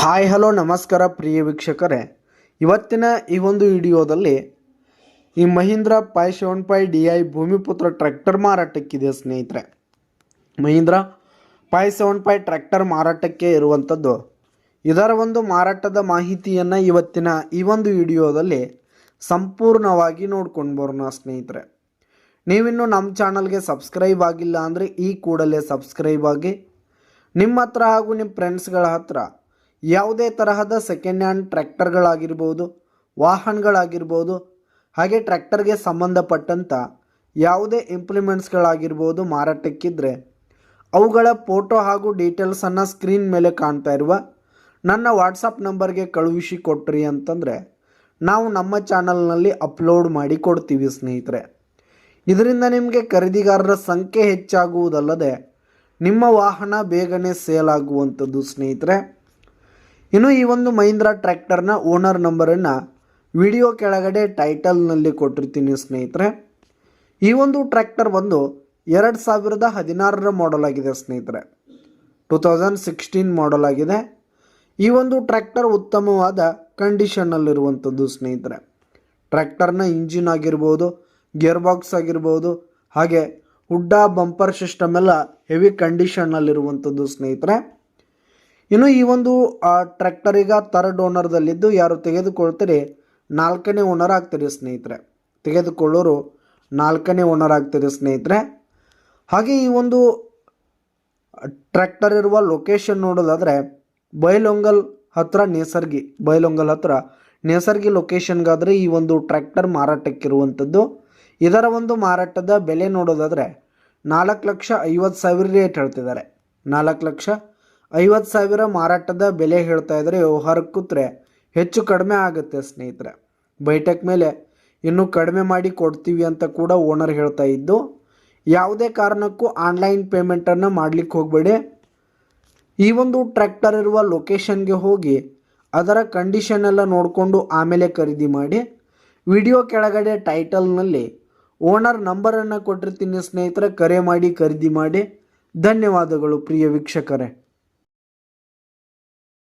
Hi hello ನಮಸ್ಕಾರ ಪ್ರಿಯ ವೀಕ್ಷಕರೇ, ಇವತ್ತಿನ ಈ ಒಂದು ವಿಡಿಯೋದಲ್ಲಿ ಈ Mahindra five 75 DI Bhumiputra tractor ಮಾರಾಟಕ್ಕಿದೆ ಸ್ನೇಹಿತರೆ. ಮಹೀಂದ್ರ ಪೈ 75 ಟ್ರ್ಯಾಕ್ಟರ್ ಮಾರಾಟಕ್ಕೆ ಇರುವಂಥದ್ದು. ಇದರ ಒಂದು ಮಾರಾಟದ ಮಾಹಿತಿಯನ್ನು ಇವತ್ತಿನ ಈ ಒಂದು ವಿಡಿಯೋದಲ್ಲಿ ಸಂಪೂರ್ಣವಾಗಿ ನೋಡ್ಕೊಂಡು ಬರೋಣ ಸ್ನೇಹಿತರೆ. ನೀವಿನ್ನೂ ನಮ್ಮ ಚಾನಲ್ಗೆ ಸಬ್ಸ್ಕ್ರೈಬ್ ಆಗಿಲ್ಲ ಅಂದರೆ ಈ ಕೂಡಲೇ ಸಬ್ಸ್ಕ್ರೈಬ್ ಆಗಿ, ನಿಮ್ಮ ಹತ್ರ ಹಾಗೂ ನಿಮ್ಮ ಫ್ರೆಂಡ್ಸ್ಗಳ ಹತ್ರ ಯಾವುದೇ ತರಹದ ಸೆಕೆಂಡ್ ಹ್ಯಾಂಡ್ ಟ್ರ್ಯಾಕ್ಟರ್ಗಳಾಗಿರ್ಬೋದು, ವಾಹನಗಳಾಗಿರ್ಬೋದು, ಹಾಗೆ ಟ್ರ್ಯಾಕ್ಟರ್ಗೆ ಸಂಬಂಧಪಟ್ಟಂಥ ಯಾವುದೇ ಇಂಪ್ಲಿಮೆಂಟ್ಸ್ಗಳಾಗಿರ್ಬೋದು ಮಾರಾಟಕ್ಕಿದ್ದರೆ ಅವುಗಳ ಫೋಟೋ ಹಾಗೂ ಡೀಟೇಲ್ಸನ್ನು ಸ್ಕ್ರೀನ್ ಮೇಲೆ ಕಾಣ್ತಾ ಇರುವ ನನ್ನ ವಾಟ್ಸಪ್ ನಂಬರ್ಗೆ ಕಳುಹಿಸಿ ಕೊಟ್ರಿ ಅಂತಂದರೆ ನಾವು ನಮ್ಮ ಚಾನಲ್ನಲ್ಲಿ ಅಪ್ಲೋಡ್ ಮಾಡಿ ಕೊಡ್ತೀವಿ ಸ್ನೇಹಿತರೆ. ಇದರಿಂದ ನಿಮಗೆ ಖರೀದಿಗಾರರ ಸಂಖ್ಯೆ ಹೆಚ್ಚಾಗುವುದಲ್ಲದೆ ನಿಮ್ಮ ವಾಹನ ಬೇಗನೆ ಸೇಲ್ ಆಗುವಂಥದ್ದು ಸ್ನೇಹಿತರೆ. ಇನ್ನು ಈ ಒಂದು ಮಹೀಂದ್ರ ಟ್ರ್ಯಾಕ್ಟರ್ನ ಓನರ್ ನಂಬರನ್ನು ವಿಡಿಯೋ ಕೆಳಗಡೆ ಟೈಟಲ್ನಲ್ಲಿ ಕೊಟ್ಟಿರ್ತೀನಿ ಸ್ನೇಹಿತರೆ. ಈ ಒಂದು ಟ್ರ್ಯಾಕ್ಟರ್ ಬಂದು 2016 ಮಾಡೆಲ್ ಆಗಿದೆ ಸ್ನೇಹಿತರೆ. 2016 ಮಾಡೆಲ್ ಆಗಿದೆ. ಈ ಒಂದು ಟ್ರ್ಯಾಕ್ಟರ್ ಉತ್ತಮವಾದ ಕಂಡೀಷನ್ನಲ್ಲಿರುವಂಥದ್ದು ಸ್ನೇಹಿತರೆ. ಟ್ರ್ಯಾಕ್ಟರ್ನ ಇಂಜಿನ್ ಆಗಿರ್ಬೋದು, ಗೇರ್ ಬಾಕ್ಸ್ ಆಗಿರ್ಬೋದು, ಹಾಗೆ ಹುಡ್ಡ ಬಂಪರ್ ಸಿಸ್ಟಮ್ ಎಲ್ಲ ಹೆವಿ ಕಂಡೀಷನ್ನಲ್ಲಿರುವಂಥದ್ದು ಸ್ನೇಹಿತರೆ. ಇನ್ನು ಈ ಒಂದು ಟ್ರ್ಯಾಕ್ಟರ್ ಈಗ ಥರ್ಡ್ ಓನರ್ದಲ್ಲಿದ್ದು, ಯಾರು ತೆಗೆದುಕೊಳ್ತೀರಿ 4ನೇ ಓನರ್ ಆಗ್ತೀರಿ ಸ್ನೇಹಿತರೆ. ತೆಗೆದುಕೊಳ್ಳೋರು 4ನೇ ಓನರ್ ಆಗ್ತೀರಿ ಸ್ನೇಹಿತರೆ. ಹಾಗೆ ಈ ಒಂದು ಟ್ರ್ಯಾಕ್ಟರ್ ಇರುವ ಲೊಕೇಶನ್ ನೋಡೋದಾದರೆ ಬೈಲೊಂಗಲ್ ಹತ್ರ ನೇಸರ್ಗಿ ಲೊಕೇಶನ್ಗಾದರೆ ಈ ಒಂದು ಟ್ರ್ಯಾಕ್ಟರ್ ಮಾರಾಟಕ್ಕಿರುವಂಥದ್ದು. ಇದರ ಒಂದು ಮಾರಾಟದ ಬೆಲೆ ನೋಡೋದಾದರೆ 4,50,000 ರೇಟ್ ಹೇಳ್ತಿದ್ದಾರೆ. 4,50,000 ಮಾರಾಟದ ಬೆಲೆ ಹೇಳ್ತಾ ಇದ್ದಾರೆ. ವ್ಯವಹಾರಕ್ಕೆ ಕೂತ್ರೆ ಹೆಚ್ಚು ಕಡಿಮೆ ಆಗುತ್ತೆ ಸ್ನೇಹಿತರೆ. ಬೈಟೆಕ್ ಮೇಲೆ ಇನ್ನೂ ಕಡಿಮೆ ಮಾಡಿ ಕೊಡ್ತೀವಿ ಅಂತ ಕೂಡ ಓನರ್ ಹೇಳ್ತಾ ಇದ್ದು, ಯಾವುದೇ ಕಾರಣಕ್ಕೂ ಆನ್ಲೈನ್ ಪೇಮೆಂಟನ್ನು ಮಾಡಲಿಕ್ಕೆ ಹೋಗಬೇಡಿ. ಈ ಒಂದು ಟ್ರ್ಯಾಕ್ಟರ್ ಇರುವ ಲೊಕೇಶನ್ಗೆ ಹೋಗಿ ಅದರ ಕಂಡೀಷನ್ ಎಲ್ಲ ನೋಡಿಕೊಂಡು ಆಮೇಲೆ ಖರೀದಿ ಮಾಡಿ. ವಿಡಿಯೋ ಕೆಳಗಡೆ ಟೈಟಲ್ನಲ್ಲಿ ಓನರ್ ನಂಬರನ್ನು ಕೊಟ್ಟಿರ್ತೀನಿ ಸ್ನೇಹಿತರೆ. ಕರೆ ಮಾಡಿ ಖರೀದಿ ಮಾಡಿ. ಧನ್ಯವಾದಗಳು ಪ್ರಿಯ ವೀಕ್ಷಕರೇ.